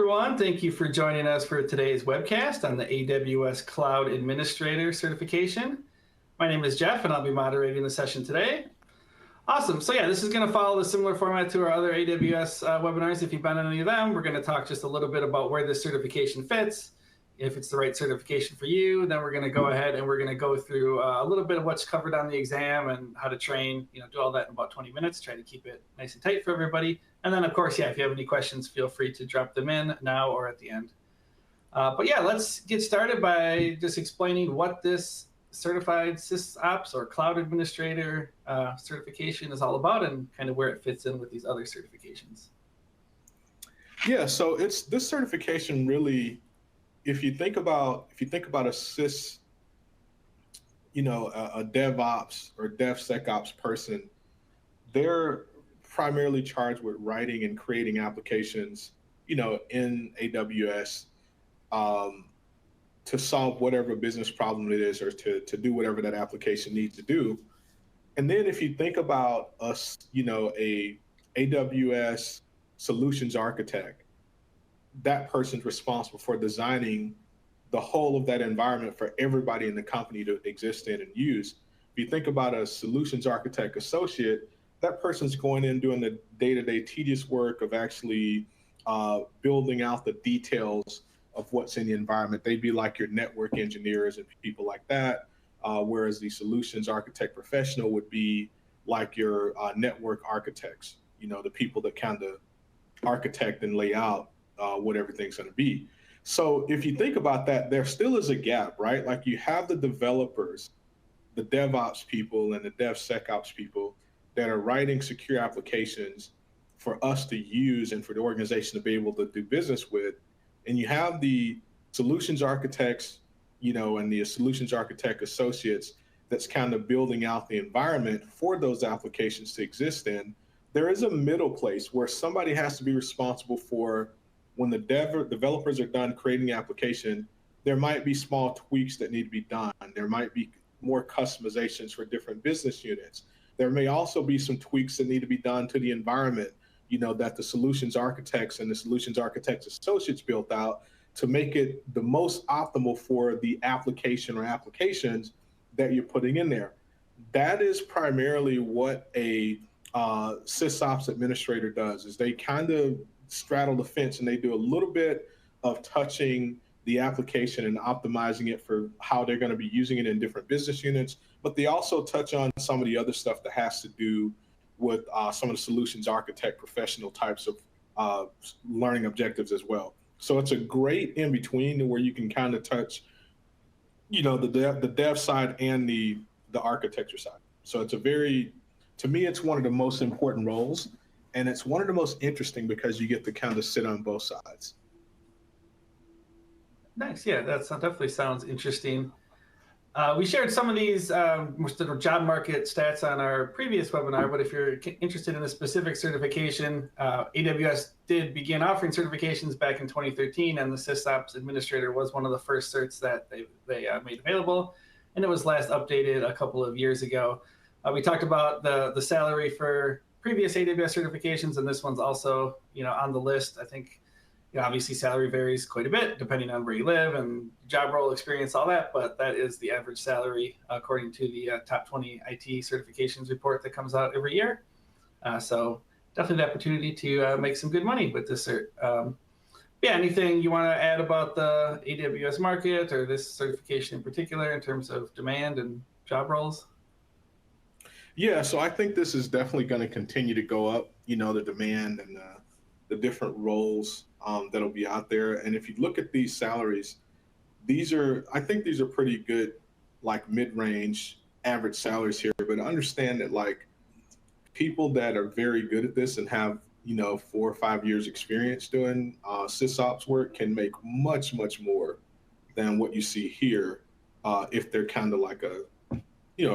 everyone. Thank you for joining us for today's webcast on the AWS Cloud Administrator certification. My name is Jeff, and I'll be moderating the session today. Awesome. So yeah, this is going to follow the similar format to our other AWS webinars. If you've been on any of them, we're going to talk just a little bit about where this certification fits, if it's the right certification for you. Then we're going to go ahead and we're going to go through a little bit of what's covered on the exam and how to train, do all that in about 20 minutes, try to keep it nice and tight for everybody. And then, of course, yeah, if you have any questions, feel free to drop them in now or at the end. But yeah, let's get started by just explaining what this Certified SysOps or Cloud Administrator certification is all about and kind of where it fits in with these other certifications. Yeah, so it's this certification really, if you think about a sys, a DevOps or DevSecOps person, they're primarily charged with writing and creating applications, in AWS to solve whatever business problem it is or to do whatever that application needs to do. And then if you think about us, a AWS solutions architect, that person's responsible for designing the whole of that environment for everybody in the company to exist in and use. If you think about a solutions architect associate, that person's going in doing the day-to-day tedious work of actually building out the details of what's in the environment. They'd be like your network engineers and people like that, whereas the solutions architect professional would be like your network architects, the people that kind of architect and lay out what everything's going to be. So if you think about that, there still is a gap, right? Like you have the developers, the DevOps people and the DevSecOps people that are writing secure applications for us to use and for the organization to be able to do business with. And you have the solutions architects, and the solutions architect associates that's kind of building out the environment for those applications to exist in. There is a middle place where somebody has to be responsible for when the developers are done creating the application, there might be small tweaks that need to be done. There might be more customizations for different business units. There may also be some tweaks that need to be done to the environment, that the solutions architects and the solutions architects associates built out to make it the most optimal for the application or applications that you're putting in there. That is primarily what a SysOps administrator does, is they kind of straddle the fence and they do a little bit of touching the application and optimizing it for how they're going to be using it in different business units, but they also touch on some of the other stuff that has to do with some of the solutions architect professional types of learning objectives as well. So it's a great in between where you can kind of touch, the dev side and the architecture side. So it's to me, it's one of the most important roles, and it's one of the most interesting because you get to kind of sit on both sides. Nice. Yeah, that definitely sounds interesting. We shared some of these job market stats on our previous webinar, but if you're interested in a specific certification, AWS did begin offering certifications back in 2013, and the SysOps Administrator was one of the first certs that they made available, and it was last updated a couple of years ago. We talked about the salary for previous AWS certifications, and this one's also on the list. I think obviously salary varies quite a bit depending on where you live and job role experience, all that, but that is the average salary according to the top 20 IT certifications report that comes out every year. So definitely the opportunity to make some good money with this cert. Yeah, anything you want to add about the AWS market or this certification in particular in terms of demand and job roles? Yeah, so I think this is definitely going to continue to go up, the demand and the different roles that'll be out there. And if you look at these salaries, I think these are pretty good, like mid-range average salaries here, but understand that like people that are very good at this and have, 4 or 5 years experience doing SysOps work can make much, much more than what you see here if they're kind of like a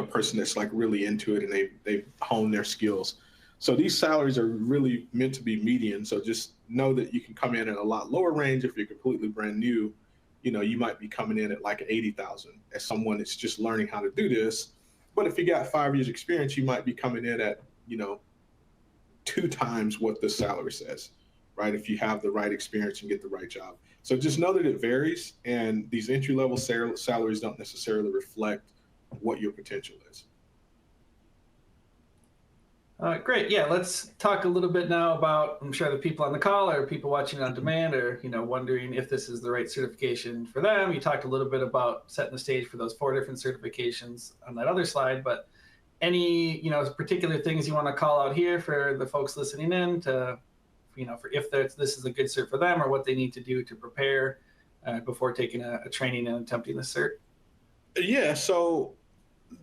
person that's like really into it and they hone their skills. So these salaries are really meant to be median. So just know that you can come in at a lot lower range if you're completely brand new. You might be coming in at like 80,000 as someone that's just learning how to do this. But if you got 5 years experience, you might be coming in at, 2 times what the salary says. right? If you have the right experience and get the right job. So just know that it varies, and these entry-level salaries don't necessarily reflect what your potential is. Great. Yeah, let's talk a little bit now about, I'm sure the people on the call or people watching on demand are, wondering if this is the right certification for them. You talked a little bit about setting the stage for those 4 different certifications on that other slide, but any, particular things you want to call out here for the folks listening in to, for if this is a good cert for them or what they need to do to prepare before taking a training and attempting the cert? Yeah, so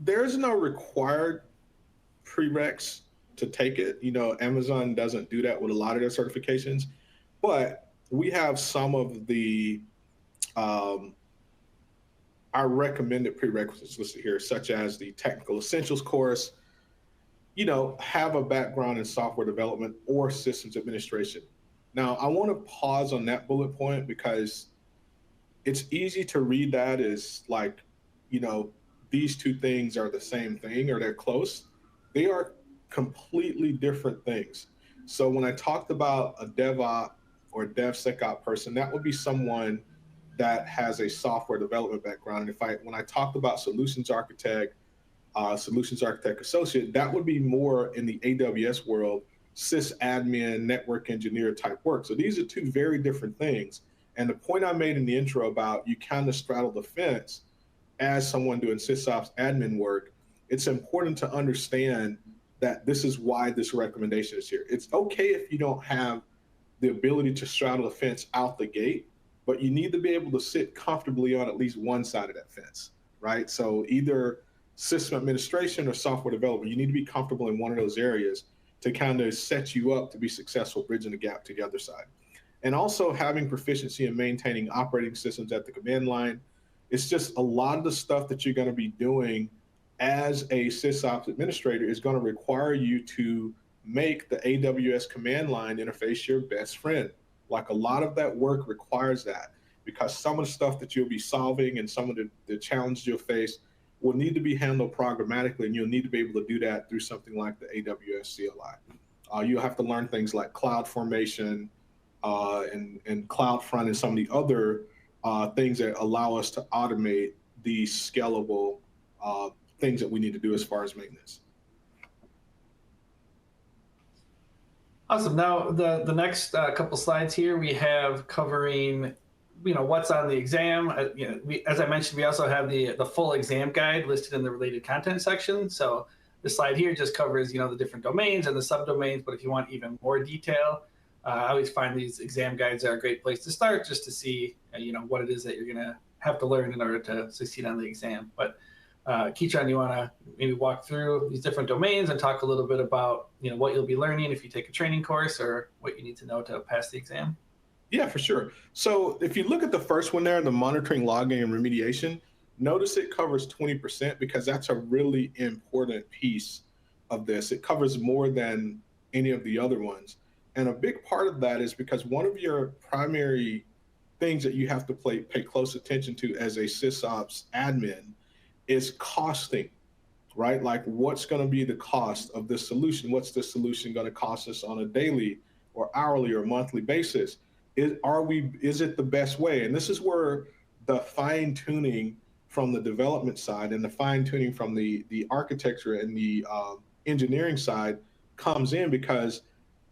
there's no required prereqs to take it. Amazon doesn't do that with a lot of their certifications, but we have some of the our recommended prerequisites listed here, such as the technical essentials course, have a background in software development or systems administration. Now, I want to pause on that bullet point because it's easy to read that as like, these two things are the same thing or they're close. They are completely different things. So when I talked about a DevOps or DevSecOps person, that would be someone that has a software development background. And when I talked about solutions architect associate, that would be more in the AWS world, sysadmin, network engineer type work. So these are two very different things. And the point I made in the intro about you kind of straddle the fence as someone doing SysOps admin work, it's important to understand that this is why this recommendation is here. It's okay if you don't have the ability to straddle the fence out the gate, but you need to be able to sit comfortably on at least one side of that fence, right? So either system administration or software development, you need to be comfortable in one of those areas to kind of set you up to be successful bridging the gap to the other side. And also having proficiency in maintaining operating systems at the command line. It's just a lot of the stuff that you're going to be doing as a SysOps administrator is going to require you to make the AWS command line interface your best friend. Like a lot of that work requires that, because some of the stuff that you'll be solving and some of the challenges you'll face will need to be handled programmatically, and you'll need to be able to do that through something like the AWS CLI. You'll have to learn things like CloudFormation and CloudFront and some of the other things that allow us to automate the scalable things that we need to do as far as maintenance. Awesome. Now, the next couple slides here, we have covering, what's on the exam. As I mentioned, we also have the full exam guide listed in the related content section. So the slide here just covers, the different domains and the subdomains. But if you want even more detail, I always find these exam guides are a great place to start just to see, what it is that you're going to have to learn in order to succeed on the exam. But Keitron, you want to maybe walk through these different domains and talk a little bit about, what you'll be learning if you take a training course or what you need to know to pass the exam? Yeah, for sure. So if you look at the first one there, the monitoring, logging, and remediation, notice it covers 20% because that's a really important piece of this. It covers more than any of the other ones. And a big part of that is because one of your primary things that you have to pay close attention to as a SysOps admin is costing, right? Like what's going to be the cost of this solution? What's the solution going to cost us on a daily or hourly or monthly basis? Is it the best way? And this is where the fine tuning from the development side and the fine tuning from the architecture and the engineering side comes in, because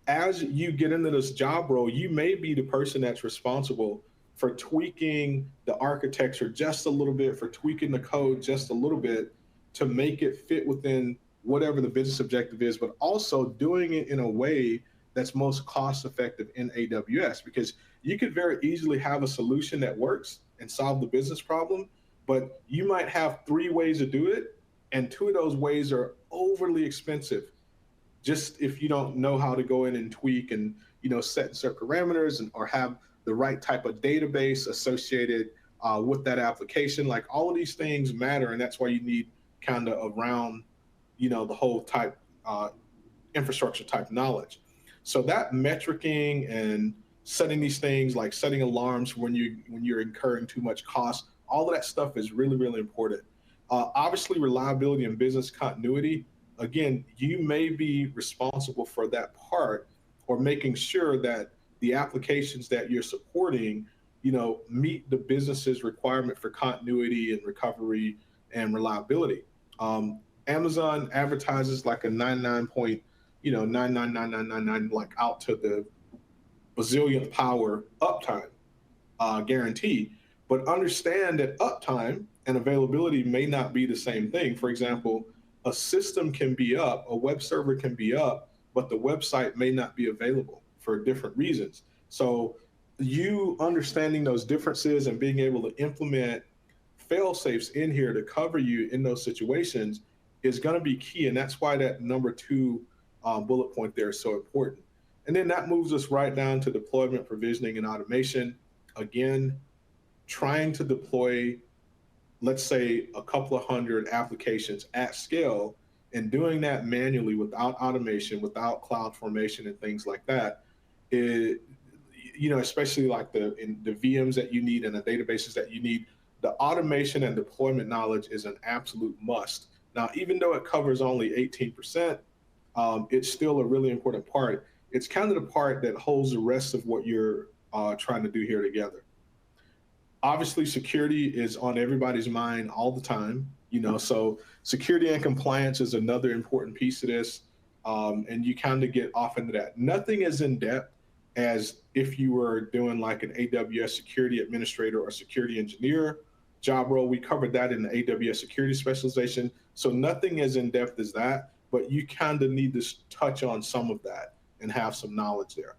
as you get into this job role, you may be the person that's responsible for tweaking the architecture just a little bit, for tweaking the code just a little bit to make it fit within whatever the business objective is, but also doing it in a way that's most cost effective in AWS, because you could very easily have a solution that works and solve the business problem, but you might have 3 ways to do it, and 2 of those ways are overly expensive. Just if you don't know how to go in and tweak and set certain parameters or have the right type of database associated with that application, like all of these things matter, and that's why you need kind of around the whole type infrastructure type knowledge. So that metricing and setting these things, like setting alarms when you're incurring too much cost, all of that stuff is really, really important. Obviously, reliability and business continuity. Again, you may be responsible for that part, or making sure that the applications that you're supporting, meet the business's requirement for continuity and recovery and reliability. Amazon advertises like a 99.99999 like out to the bazillionth power uptime guarantee, but understand that uptime and availability may not be the same thing. For example, a system can be up, a web server can be up, but the website may not be available for different reasons. So you understanding those differences and being able to implement fail safes in here to cover you in those situations is going to be key. And that's why that number 2 bullet point there is so important. And then that moves us right down to deployment, provisioning, and automation. Again, trying to deploy, let's say, a couple of hundred applications at scale, and doing that manually without automation, without cloud formation and things like that, especially like the VMs that you need and the databases that you need, the automation and deployment knowledge is an absolute must. Now, even though it covers only 18%, it's still a really important part. It's kind of the part that holds the rest of what you're trying to do here together. Obviously, security is on everybody's mind all the time, so security and compliance is another important piece of this, and you kind of get off into that. Nothing as in depth as if you were doing like an AWS Security Administrator or Security Engineer job role. We covered that in the AWS Security Specialization, so nothing as in depth as that, but you kind of need to touch on some of that and have some knowledge there.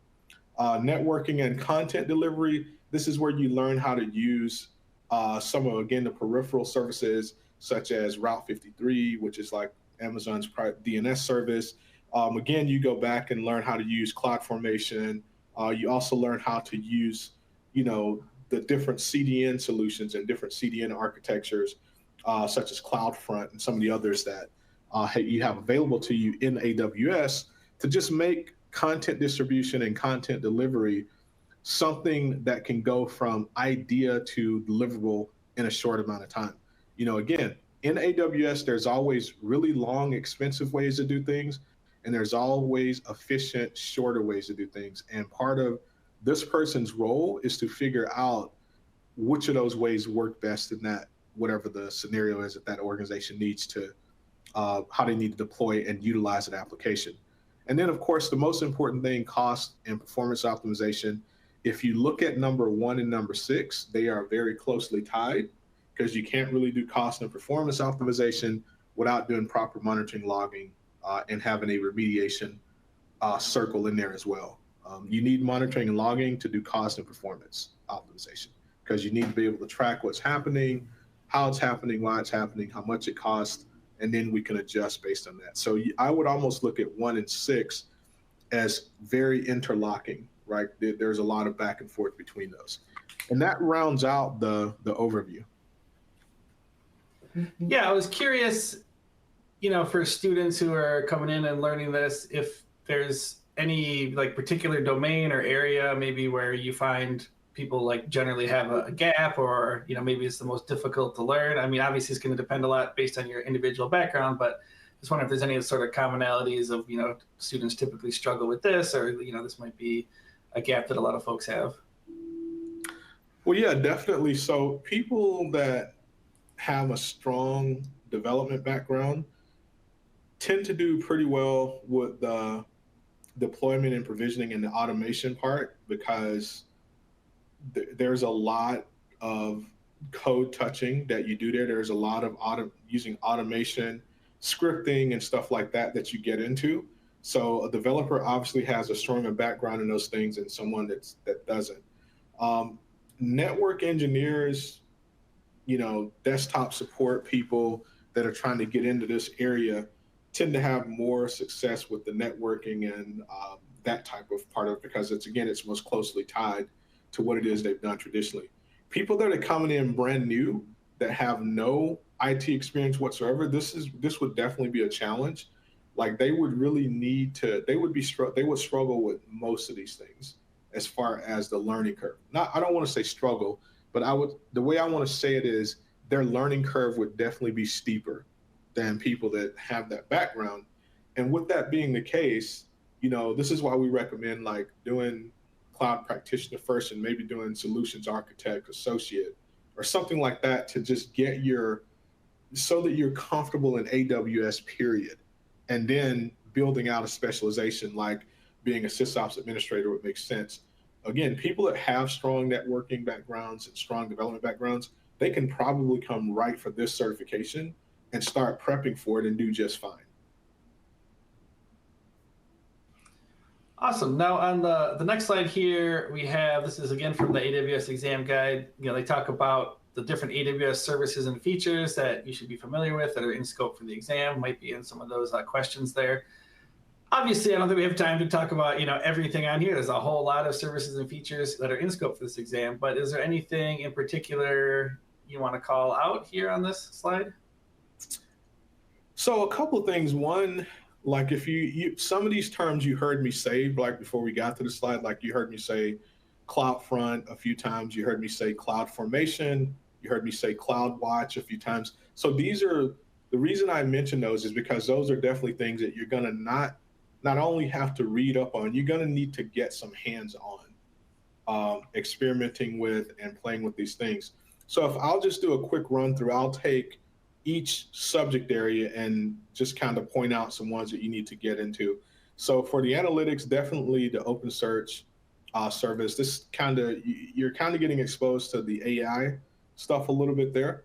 Networking and content delivery, this is where you learn how to use some of, again, the peripheral services such as Route 53, which is like Amazon's DNS service. Again, you go back and learn how to use CloudFormation. You also learn how to use, the different CDN solutions and different CDN architectures, such as CloudFront and some of the others that you have available to you in AWS to just make content distribution and content delivery something that can go from idea to deliverable in a short amount of time. Again, in AWS, there's always really long, expensive ways to do things, and there's always efficient, shorter ways to do things. And part of this person's role is to figure out which of those ways work best in that, whatever the scenario is that that organization needs to, how they need to deploy and utilize an application. And then, of course, the most important thing, cost and performance optimization. If you look at number 1 and number 6, they are very closely tied, because you can't really do cost and performance optimization without doing proper monitoring, logging, and having a remediation circle in there as well. You need monitoring and logging to do cost and performance optimization, because you need to be able to track what's happening, how it's happening, why it's happening, how much it costs, and then we can adjust based on that. So I would almost look at 1 and 6 as very interlocking, right? There's a lot of back and forth between those. And that rounds out the overview. Yeah, I was curious, for students who are coming in and learning this, if there's any like particular domain or area maybe where you find people like generally have a gap, or maybe it's the most difficult to learn. I mean, obviously it's going to depend a lot based on your individual background, but just wonder if there's any sort of commonalities of students typically struggle with this, or this might be a gap that a lot of folks have. Well, yeah, definitely. So people that have a strong development background tend to do pretty well with the deployment and provisioning and the automation part, because there's a lot of code touching that you do there. There's a lot of using automation, scripting, and stuff like that you get into. So a developer obviously has a stronger background in those things than someone that doesn't. Network engineers, desktop support people that are trying to get into this area tend to have more success with the networking and that type of part of it, because it's most closely tied to what it is they've done traditionally. People that are coming in brand new that have no IT experience whatsoever, this would definitely be a challenge. Like they would really need to, they would struggle with most of these things as far as the learning curve. I don't want to say struggle, but the way I want to say it is their learning curve would definitely be steeper than people that have that background. And with that being the case, this is why we recommend like doing cloud practitioner first and maybe doing solutions architect, associate, or something like that to just get so that you're comfortable in AWS period. And then building out a specialization like being a SysOps administrator would make sense. Again, people that have strong networking backgrounds and strong development backgrounds, they can probably come right for this certification and start prepping for it and do just fine. Awesome. Now on the next slide here, we have, this is again from the AWS exam guide. They talk about the different AWS services and features that you should be familiar with that are in scope for the exam, might be in some of those questions there. Obviously, I don't think we have time to talk about everything on here. There's a whole lot of services and features that are in scope for this exam, but is there anything in particular you want to call out here on this slide? So a couple of things. One, like if you some of these terms you heard me say like before we got to the slide, like you heard me say CloudFront a few times, you heard me say CloudFormation, you heard me say CloudWatch a few times. So these are, the reason I mention those is because those are definitely things that you're going to not only have to read up on, you're going to need to get some hands-on experimenting with and playing with these things. So if I'll just do a quick run through, I'll take each subject area and just kind of point out some ones that you need to get into. So for the analytics, definitely the OpenSearch service. This you're kind of getting exposed to the AI stuff a little bit there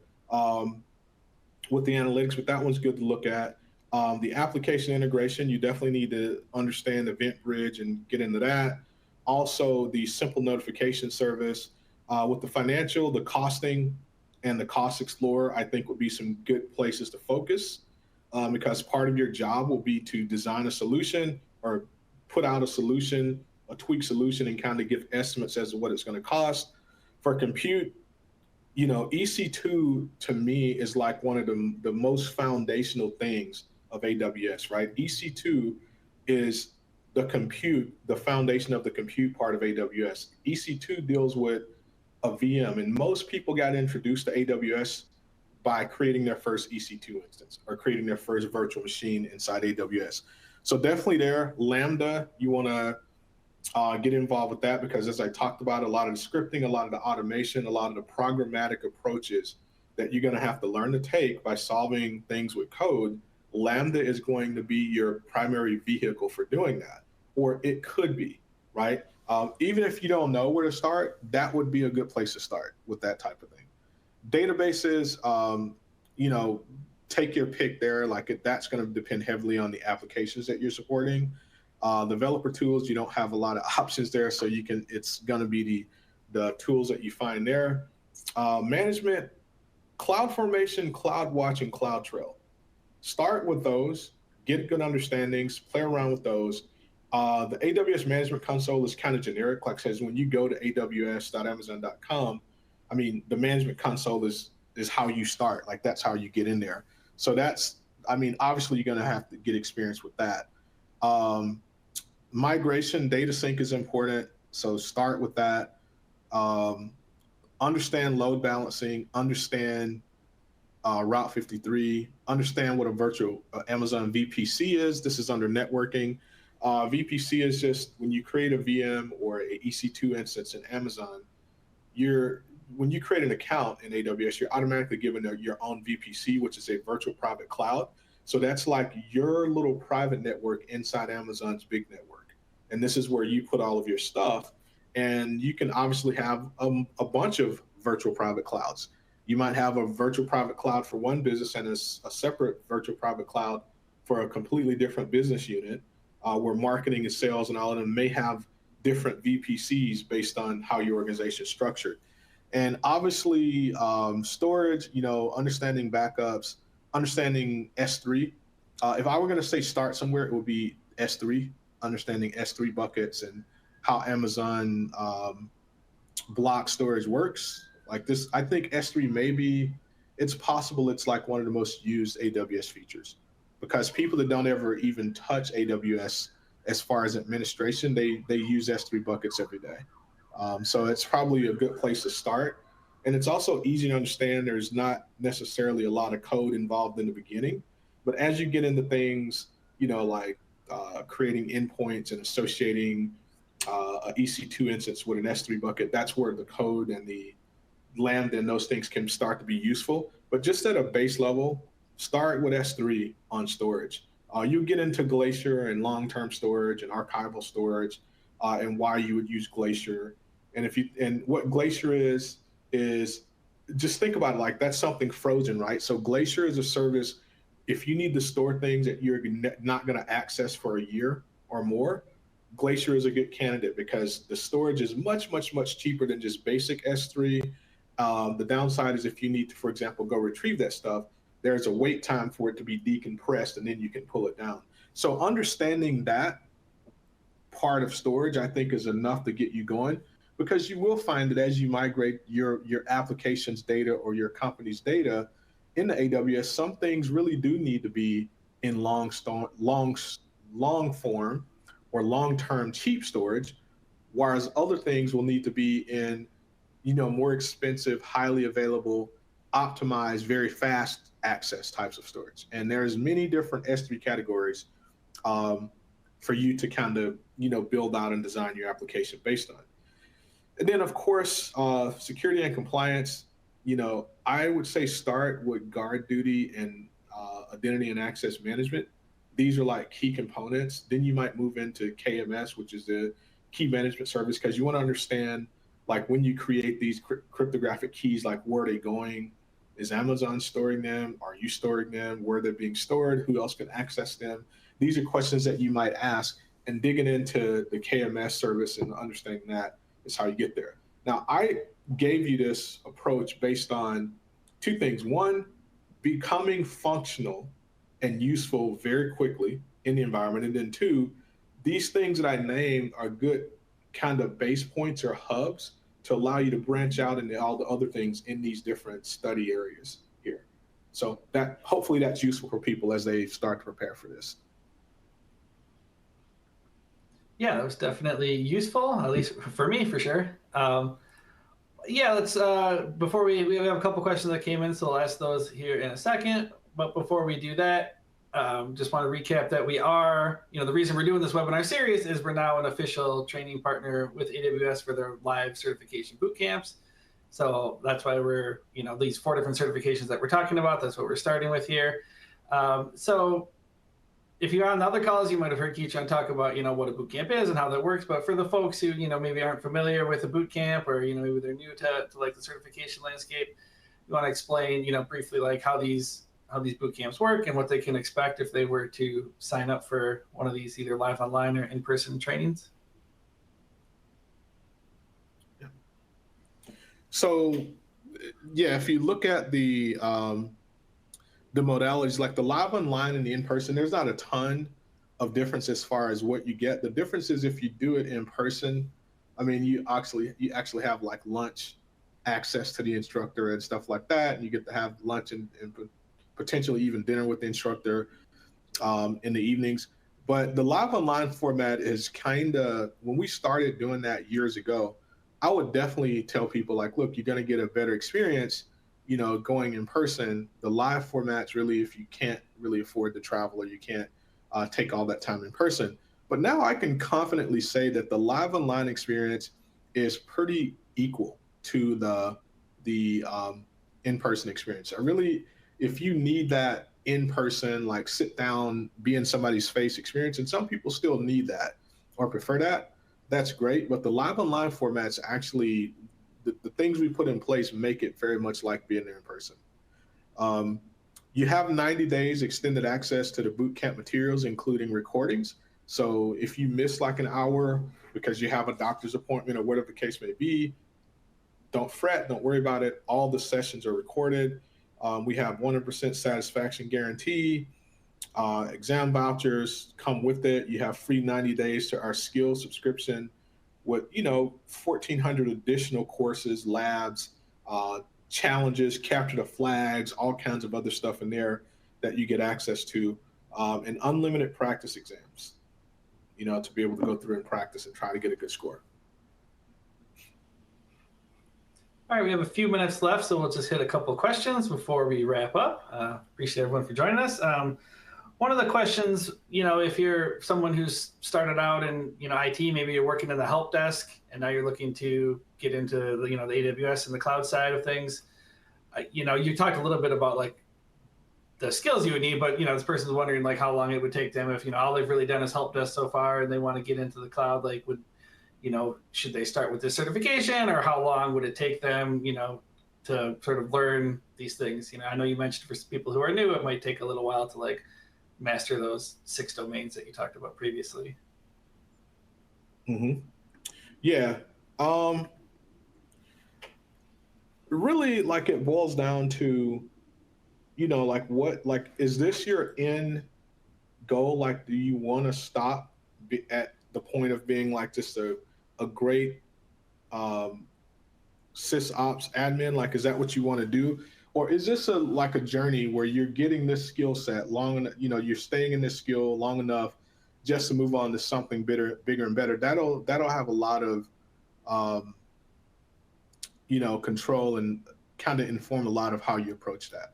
with the analytics, but that one's good to look at. The application integration, you definitely need to understand Event Bridge and get into that. Also, the simple notification service. With the financial, the costing, and the Cost Explorer, I think would be some good places to focus because part of your job will be to design a solution or put out a solution, a tweak solution, and kind of give estimates as to what it's going to cost. For compute, EC2 to me is like one of the most foundational things of AWS, right? EC2 is the foundation of the compute part of AWS. EC2 deals with a VM, and most people got introduced to AWS by creating their first EC2 instance or creating their first virtual machine inside AWS. So definitely there, Lambda, you want to get involved with that because as I talked about, a lot of the scripting, a lot of the automation, a lot of the programmatic approaches that you're going to have to learn to take by solving things with code, Lambda is going to be your primary vehicle for doing that, or it could be, right? Even if you don't know where to start, that would be a good place to start with that type of thing. Databases, take your pick there. That's going to depend heavily on the applications that you're supporting. Developer tools, you don't have a lot of options there, so it's going to be the tools that you find there. Management, CloudFormation, CloudWatch, and CloudTrail. Start with those, get good understandings, play around with those. The AWS Management Console is kind of generic. Like it says, when you go to aws.amazon.com, the Management Console is how you start. Like that's how you get in there. So obviously you're going to have to get experience with that. Migration, data sync is important. So start with that. Understand load balancing, understand Route 53, understand what a virtual Amazon VPC is. This is under networking. VPC is just when you create a VM or a EC2 instance in Amazon, when you create an account in AWS, you're automatically given your own VPC, which is a virtual private cloud. So that's like your little private network inside Amazon's big network. And this is where you put all of your stuff. And you can obviously have a bunch of virtual private clouds. You might have a virtual private cloud for one business and a separate virtual private cloud for a completely different business unit. Where marketing and sales and all of them may have different VPCs based on how your organization is structured. And obviously storage, understanding backups, understandanding S3. If I were going to say start somewhere, it would be S3, understanding S3 buckets and how Amazon block storage works. Like this, I think S3 it's possible it's like one of the most used AWS features. Because people that don't ever even touch AWS as far as administration, they use S3 buckets every day. So it's probably a good place to start. And it's also easy to understand. There's not necessarily a lot of code involved in the beginning. But as you get into things, like creating endpoints and associating a EC2 instance with an S3 bucket, that's where the code and the Lambda and those things can start to be useful. But just at a base level, start with S3 on storage. You get into Glacier and long-term storage and archival storage, and why you would use Glacier. And what Glacier is just think about it like that's something frozen, right? So Glacier is a service. If you need to store things that you're not going to access for a year or more, Glacier is a good candidate because the storage is much, much, much cheaper than just basic S3. The downside is if you need to, for example, go retrieve that stuff, there's a wait time for it to be decompressed and then you can pull it down. So understanding that part of storage, I think, is enough to get you going, because you will find that as you migrate your application's data or your company's data into AWS, some things really do need to be in long form or long-term cheap storage, whereas other things will need to be in more expensive, highly available, optimized, very fast access types of storage. And there's many different S3 categories for you to kind of, build out and design your application based on. And then, of course, security and compliance, I would say start with guard duty and identity and access management. These are like key components. Then you might move into KMS, which is the key management service, because you want to understand, like, when you create these cryptographic keys, like, where are they going? Is Amazon storing them? Are you storing them? Where they're being stored? Who else can access them? These are questions that you might ask, and digging into the KMS service and understanding that is how you get there. Now, I gave you this approach based on two things. One, becoming functional and useful very quickly in the environment. And then two, these things that I named are good kind of base points or hubs to allow you to branch out into all the other things in these different study areas here. So that hopefully that's useful for people as they start to prepare for this. Yeah, that was definitely useful, at least for me, for sure. Yeah, let's, before we have a couple questions that came in, so I'll ask those here in a second. But before we do that, just want to recap that we are, the reason we're doing this webinar series is we're now an official training partner with AWS for their live certification boot camps. So that's why we're, these 4 different certifications that we're talking about, that's what we're starting with here. So if you're on the other calls, you might have heard Keechon talk about, what a boot camp is and how that works. But for the folks who, maybe aren't familiar with a boot camp, or, maybe they're new to like the certification landscape, you want to explain, briefly, like how these boot camps work and what they can expect if they were to sign up for one of these either live online or in-person trainings? Yeah. So, yeah, if you look at the modalities, like the live online and the in-person, there's not a ton of difference as far as what you get. The difference is if you do it in person, I mean, you actually have like lunch access to the instructor and stuff like that, and you get to have lunch and potentially even dinner with the instructor in the evenings. But the live online format is kind of, when we started doing that years ago, I would definitely tell people, like, look, you're going to get a better experience, going in person. The live format's really, if you can't really afford to travel or you can't take all that time in person. But now I can confidently say that the live online experience is pretty equal to the in-person experience. If you need that in-person, like sit down, be in somebody's face experience, and some people still need that or prefer that, that's great. But the live online format's actually, the things we put in place make it very much like being there in person. You have 90 days extended access to the bootcamp materials, including recordings. So if you miss like an hour because you have a doctor's appointment or whatever the case may be, don't fret, don't worry about it. All the sessions are recorded. We have 100% satisfaction guarantee. Exam vouchers come with it. You have free 90 days to our skills subscription with, 1,400 additional courses, labs, challenges, capture the flags, all kinds of other stuff in there that you get access to, and unlimited practice exams, to be able to go through and practice and try to get a good score. All right, we have a few minutes left, so we'll just hit a couple of questions before we wrap up. Appreciate everyone for joining us. One of the questions, if you're someone who's started out in, IT, maybe you're working in the help desk and now you're looking to get into the, the AWS and the cloud side of things. You talked a little bit about like the skills you would need, but this person's wondering like how long it would take them if, all they've really done is help desk so far and they want to get into the cloud, like should they start with this certification, or how long would it take them, to sort of learn these things? I know you mentioned for people who are new, it might take a little while to like master those 6 domains that you talked about previously. Mm-hmm. Yeah. Really, like it boils down to, like is this your end goal? Like, do you want to stop at the point of being like just a great SysOps admin? Like, is that what you want to do? Or is this like a journey where you're getting this skill set long enough, you're staying in this skill long enough just to move on to something bigger and better? That'll have a lot of, control and kind of inform a lot of how you approach that.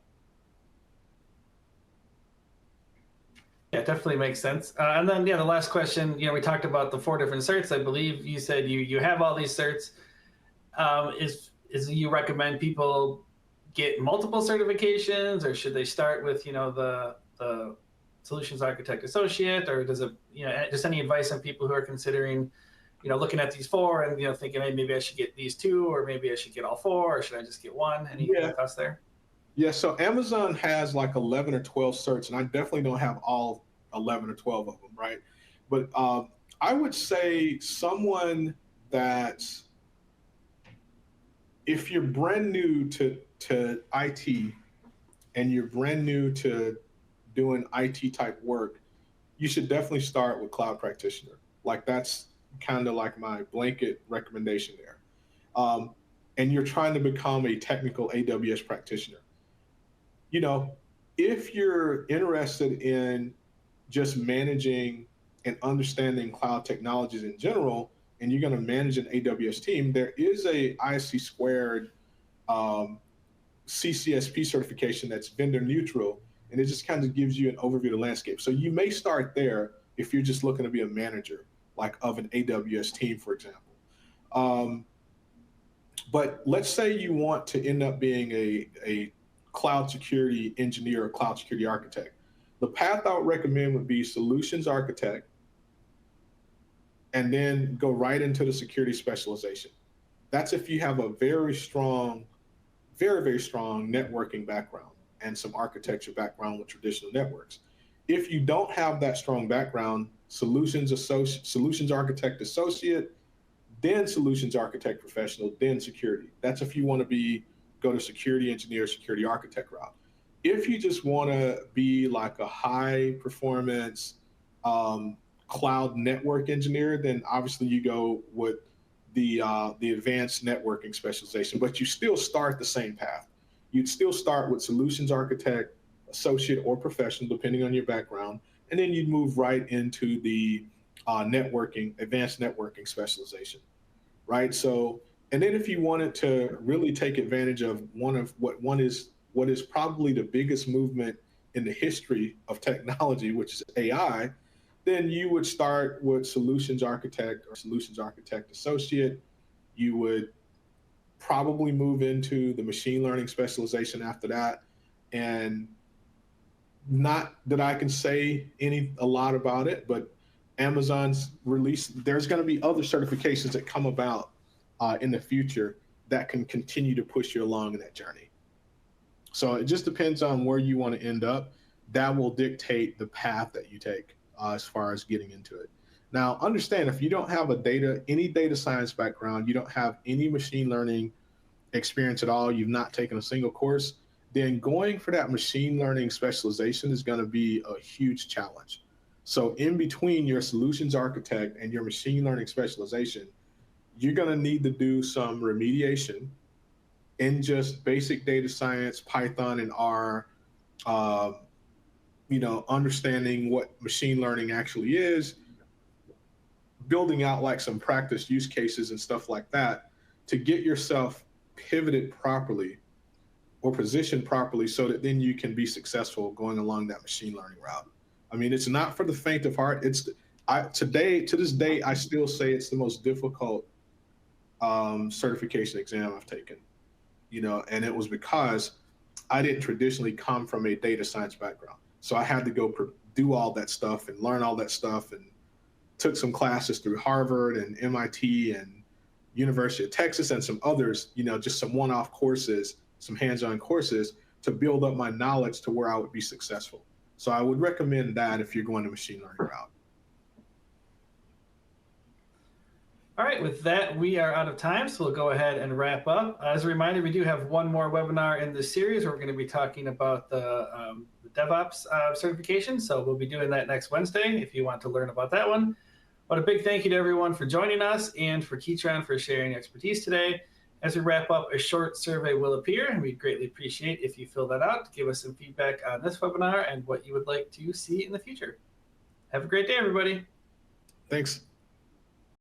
Yeah, it definitely makes sense. And then, the last question, we talked about the 4 different certs. I believe you said you have all these certs. Is you recommend people get multiple certifications, or should they start with, the solutions architect associate, or does it, just any advice on people who are considering, looking at these 4 and, thinking, hey, maybe I should get these 2, or maybe I should get all 4, or should I just get 1? Any thoughts there? Yeah, so Amazon has like 11 or 12 certs, and I definitely don't have all 11 or 12 of them, right? But I would say someone that, if you're brand new to IT and you're brand new to doing IT type work, you should definitely start with Cloud Practitioner. Like that's kind of like my blanket recommendation there. And you're trying to become a technical AWS practitioner. If you're interested in just managing and understanding cloud technologies in general, and you're going to manage an AWS team, there is a ISC squared CCSP certification that's vendor neutral, and it just kind of gives you an overview of the landscape. So you may start there if you're just looking to be a manager, like of an AWS team, for example. But let's say you want to end up being a cloud security engineer or cloud security architect. The path I would recommend would be solutions architect, and then go right into the security specialization. That's if you have a very strong, very, very strong networking background and some architecture background with traditional networks. If you don't have that strong background, solutions architect associate, then solutions architect professional, then security. That's if you want to go to security engineer, security architect route. If you just want to be like a high performance cloud network engineer, then obviously you go with the advanced networking specialization, but you still start the same path. You'd still start with solutions architect, associate, or professional, depending on your background, and then you'd move right into the advanced networking specialization, right? So, and then if you wanted to really take advantage of what is probably the biggest movement in the history of technology, which is AI, then you would start with solutions architect or solutions architect associate. You would probably move into the machine learning specialization after that. And not that I can say a lot about it, but Amazon's released, there's going to be other certifications that come about in the future that can continue to push you along in that journey. So it just depends on where you want to end up. That will dictate the path that you take as far as getting into it. Now, understand, if you don't have any data science background, you don't have any machine learning experience at all, you've not taken a single course, then going for that machine learning specialization is going to be a huge challenge. So in between your solutions architect and your machine learning specialization, you're going to need to do some remediation in just basic data science, Python and R, understanding what machine learning actually is, building out like some practice use cases and stuff like that to get yourself pivoted properly or positioned properly so that then you can be successful going along that machine learning route. I mean, it's not for the faint of heart. To this day, I still say it's the most difficult certification exam I've taken, and it was because I didn't traditionally come from a data science background. So I had to go do all that stuff and learn all that stuff, and took some classes through Harvard and MIT and University of Texas and some others, just some one-off courses, some hands-on courses to build up my knowledge to where I would be successful. So I would recommend that if you're going the machine learning route. All right, with that, we are out of time, so we'll go ahead and wrap up. As a reminder, we do have one more webinar in this series where we're going to be talking about the DevOps certification, so we'll be doing that next Wednesday if you want to learn about that one. But a big thank you to everyone for joining us and for Keytron for sharing expertise today. As we wrap up, a short survey will appear, and we'd greatly appreciate if you fill that out to give us some feedback on this webinar and what you would like to see in the future. Have a great day, everybody. Thanks.